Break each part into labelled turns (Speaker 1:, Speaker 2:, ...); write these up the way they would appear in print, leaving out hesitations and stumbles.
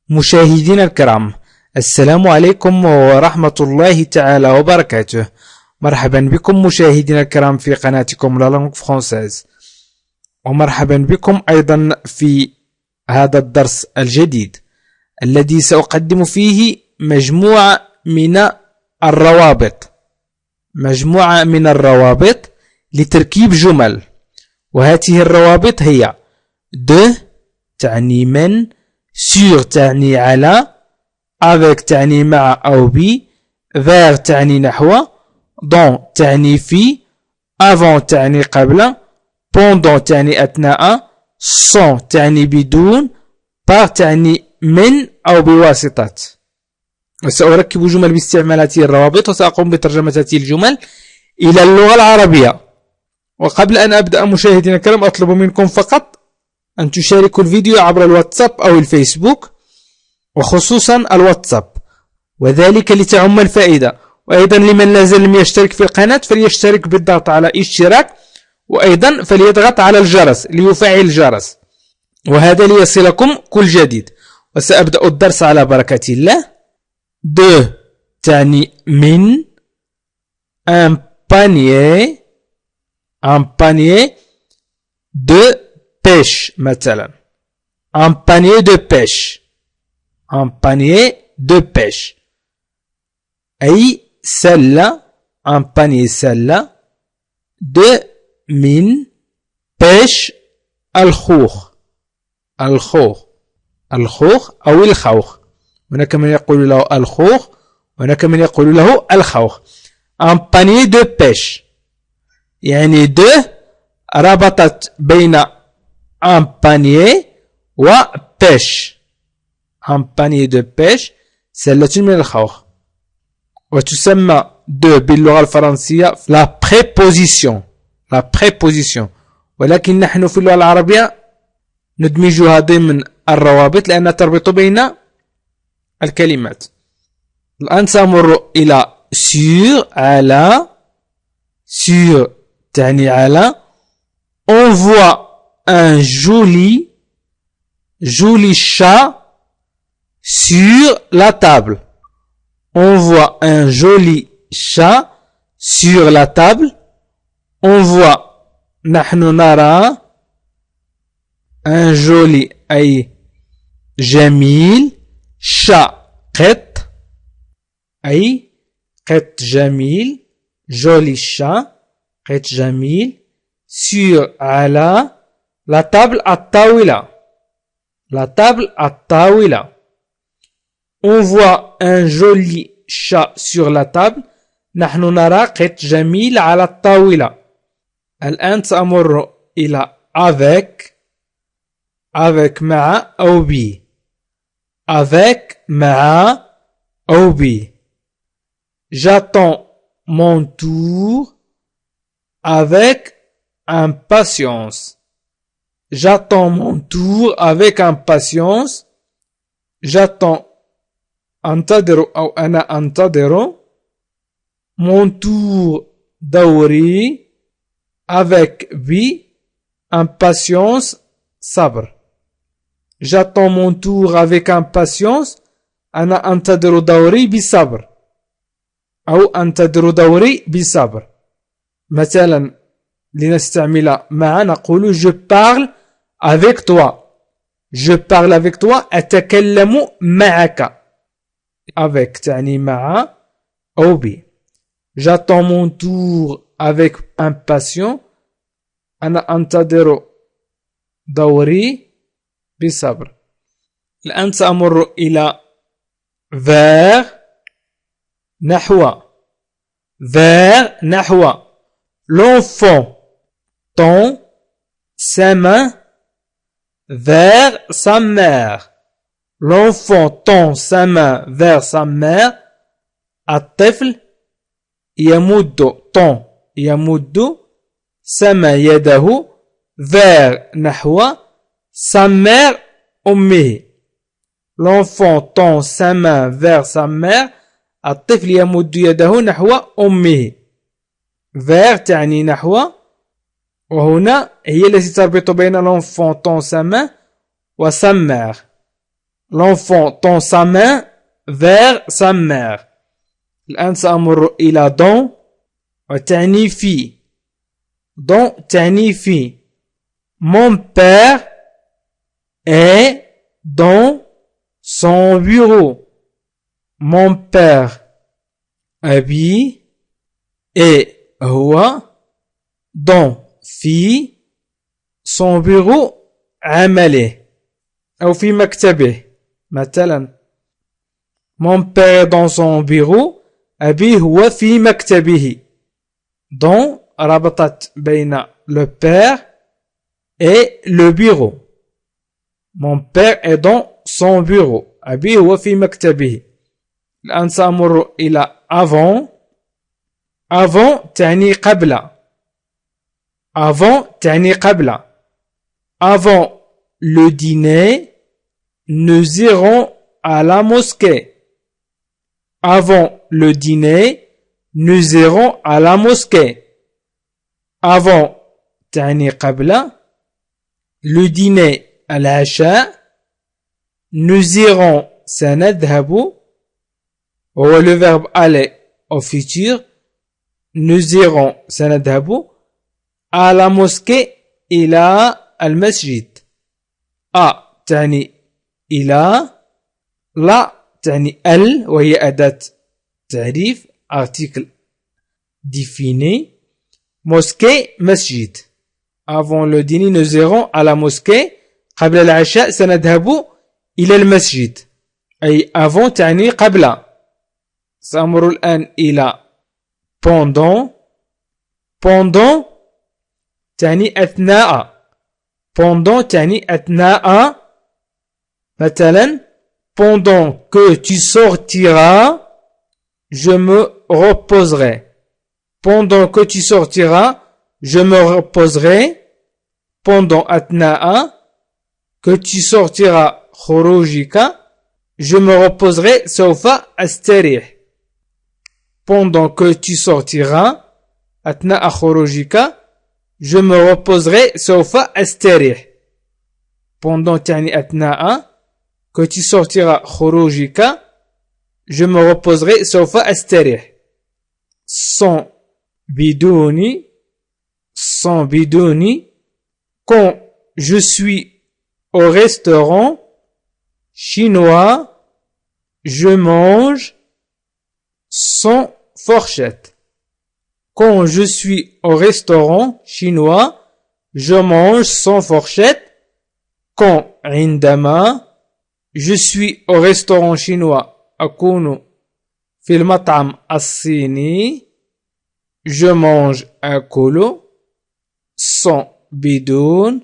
Speaker 1: مشاهدينا الكرام، السلام عليكم ورحمة الله تعالى وبركاته. مرحبا بكم مشاهدينا الكرام في قناتكم لا لانغ فرونسيز، ومرحبا بكم أيضا في هذا الدرس الجديد الذي سأقدم فيه مجموعة من الروابط لتركيب جمل. وهذه الروابط هي de تعني من، sur تعني على، avec تعني مع أو بي، vers تعني نحو، dans تعني في، avant تعني قبل، pendant تعني أثناء، sans تعني بدون، par تعني من أو بواسطة. وسأركب جمل باستعمال هذه الروابط، وسأقوم بترجمة هذه الجمل إلى اللغة العربية. وقبل أن أبدأ مشاهدينا الكرام، أطلب منكم فقط أن تشاركوا الفيديو عبر الواتساب أو الفيسبوك، وخصوصا الواتساب، وذلك لتعم الفائدة. وأيضا لمن لا زال لم يشترك في القناة فليشترك بالضغط على اشتراك، وأيضا فليضغط على الجرس ليفعل الجرس، وهذا ليصلكم كل جديد. وسأبدأ الدرس على بركة الله. de تعني من، un panier de pêche مثلا، un panier de pêche أي سلة، un panier سلة، de من pêche الخوخ أو الخوخ، هناك من يقول له الخوخ وهناك من يقول له الخوخ. un panier de pêche يعني de ربطت بين un panier و pêche، un panier de pêche سلة من الخوخ. وتسمى de باللغة الفرنسية la préposition، ولكن نحن في اللغة العربية ندمجها ضمن الروابط لأنها تربط بين الكلمات. الآن سأمر إلى sur على، sur تعني على، on voit un joli chat sur la table. On voit un joli chat sur la table. On voit نحن نرى un joli أي جميل، chat قط أي قط جميل، joli chat قط جميل، sur على، la table الطاولة. On voit un joli chat sur la table. نحن نرى قط جميل على الطاولة. الآن سأمر إلى avec مع أو بي، avec مع أو بي. J'attends mon tour avec impatience. J'attends mon tour avec impatience. J'attends أنتظر أو أنا أنتظر، mon tour دوري، avec impatience صبر. J'attends mon tour avec impatience، أنا أنتظر دوري بصبر أو أنتظر دوري بصبر. مثلا لنستعمل مع نقول je parle avec toi. je parle avec toi أتكلم معك، avec تعني مع أو بي. j'attends mon tour avec impatience، أنا أنتظر دوري بصبر. الآن سأمر إلى vers نحو، l'enfant tend sa main vers sa mère. L'enfant tend sa main vers sa mère. الطفل يمد sa main يده vers نحو sa mère أمه. L'enfant tend sa main vers sa mère. الطفل يمد يده نحو أمه. vers تعني نحو، وهنا هي التي تربط بين l'enfant tend sa main و sa mère. l'enfant tend sa main vers sa mère. الآن سأمر إلى dans وتعني في. dans تعني في. Mon père est dans son bureau. Mon père أبي et هو dans في son bureau عمله أو في مكتبه. مثلا mon père dans son bureau أبي هو في مكتبه. dans ربطت بين le père et le bureau. mon père est dans son bureau أبي هو في مكتبه. الآن سأمر إلى avant. avant تعني قبل. avant تعني قبل. avant le dîner nous irons à la mosquée. avant le dîner nous irons à la mosquée. avant تعني قبل. le dîner العشاء. nous irons سنذهب هو le verbe aller au futur. nous irons سنذهب à la mosquée إلى المسجد. تعني إلى. لا تعني ال وهي أداة تعريف article défini. mosquée مسجد. avant le dîner nous irons à la mosquée. قبل العشاء سنذهب إلى المسجد أي avant تعني قبل. سأمر الآن إلى pendant. pendant تعني أثناء. pendant تعني أثناء. مثلا pendant que tu sortiras je me reposerai. pendant que tu sortiras je me reposerai. pendant أثناء que tu sortiras خروجك je me reposerai سوف أستريح. pendant que tu sortiras أثناء خروجك je me reposerai سوف أستريح. pendant تعني أثناء que tu sortiras خروجك je me reposerai سوف أستريح. sans بدون. sans بدون. quand je suis au restaurant chinois je mange sans fourchette. quand je suis au restaurant chinois je mange sans fourchette. quand عندما je suis au restaurant chinois أكون في المطعم الصيني je mange أكل sans بدون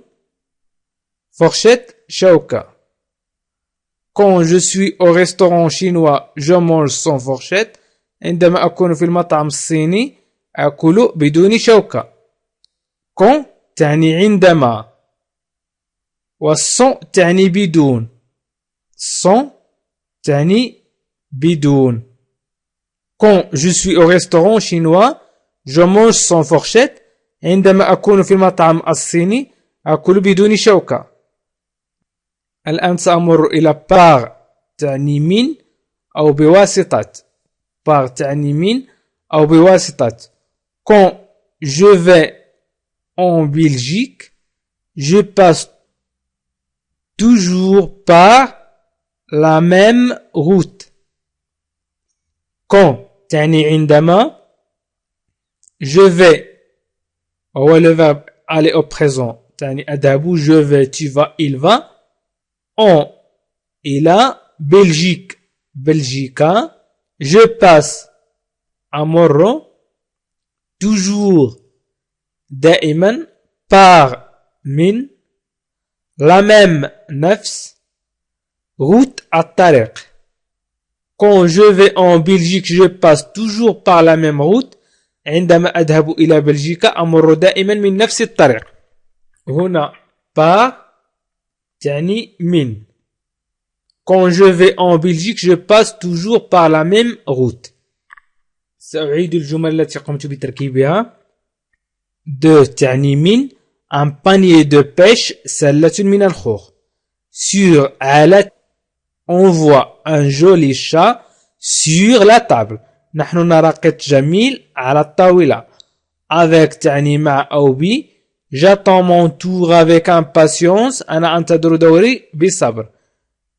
Speaker 1: fourchette شوكة. quand je suis au restaurant chinois je mange sans fourchette. عندما أكون في المطعم الصيني أكل بدون شوكة. quand تعني عندما والصن تعني بدون. sans تعني بدون. quand je suis au restaurant chinois je mange sans fourchette. عندما أكون في المطعم الصيني أكل بدون شوكة. الآن سأمر إلى par تعني من أو بواسطة. par تعني من أو بواسطة. quand je vais en Belgique je passe toujours par la même route. quand تعني عندما. je vais هو le verbe aller au présent تعني أذهب je vais tu vas il va. en إلى Belgique بلجيكا je passe أمر toujours دائما par من la même نفس route الطريق. quand je vais en Belgique je passe toujours par la même route. عندما أذهب إلى بلجيكا أمر دائما من نفس الطريق. هنا par تعني من. quand je vais en Belgique je passe toujours par la même route. سأعيد الجمل التي قمت بتركيبها. de تعني من. un panier de pêche سلة من الخوخ. sur على on voit un joli chat sur la table. نحن نرى قط جميل على الطاولة. avec تعني مع أو بي. j'attends mon tour avec impatience. أنا أنتظر دوري بصبر.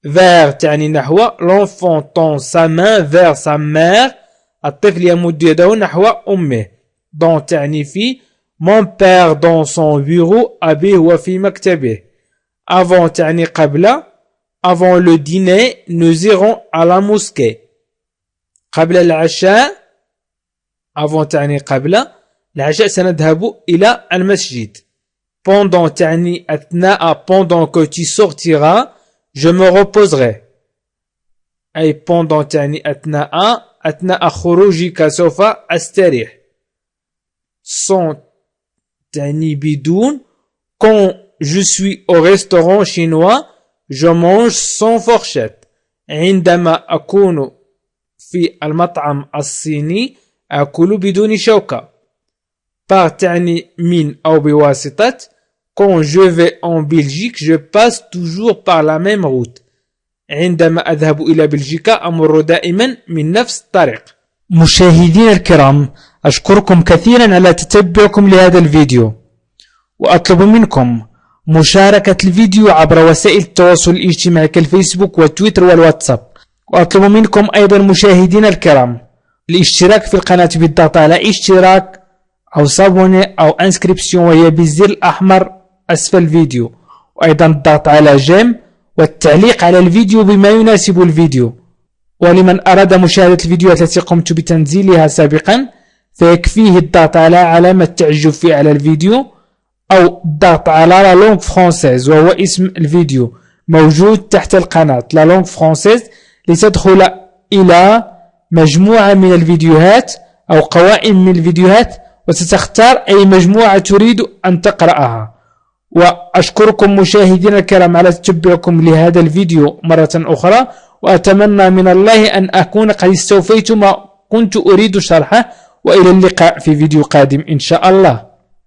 Speaker 1: vers تعني نحو. l'enfant tend sa main vers sa mère. الطفل يمد يده نحو أمه. dans تعني في. mon père dans son bureau. أبي هو في مكتبه. avant تعني قبل. avant le dîner nous irons à la mosquée. قبل العشاء avant تعني قبل العشاء سنذهب إلى المسجد. pendant تعني أثناء pendant que tu sortiras je me reposerai. أي pendant تعني أثناء خروجك سوف أستريح. sans تعني بدون. quand je suis au restaurant chinois je mange sans fourchette. عندما أكون في المطعم الصيني أكل بدون شوكة. par تعني من أو بواسطة. quand je vais en Belgique je passe toujours par la même route. عندما أذهب إلى بلجيكا أمر دائما من نفس الطريق. مشاهدينا الكرام، أشكركم كثيرا على تتبعكم لهذا الفيديو، وأطلب منكم مشاركة الفيديو عبر وسائل التواصل الاجتماعي كالفيسبوك والتويتر والواتساب. وأطلب منكم أيضا مشاهدينا الكرام الاشتراك في القناة بالضغط على اشتراك أو صابوني أو انسكريبسيون وهي بالزر الأحمر أسفل الفيديو، وأيضا الضغط على جيم والتعليق على الفيديو بما يناسب الفيديو. ولمن أراد مشاهدة الفيديوهات التي قمت بتنزيلها سابقا فيكفيه الضغط على علامة تعجب في على الفيديو أو الضغط على لا لونغ فرانسيز وهو اسم الفيديو موجود تحت القناة لا لونغ فرانسيز لتدخل إلى مجموعة من الفيديوهات أو قوائم من الفيديوهات وستختار أي مجموعة تريد أن تقرأها. وأشكركم مشاهدينا الكرام على تتبعكم لهذا الفيديو مرة أخرى، وأتمنى من الله أن أكون قد استوفيت ما كنت أريد شرحه، وإلى اللقاء في فيديو قادم إن شاء الله.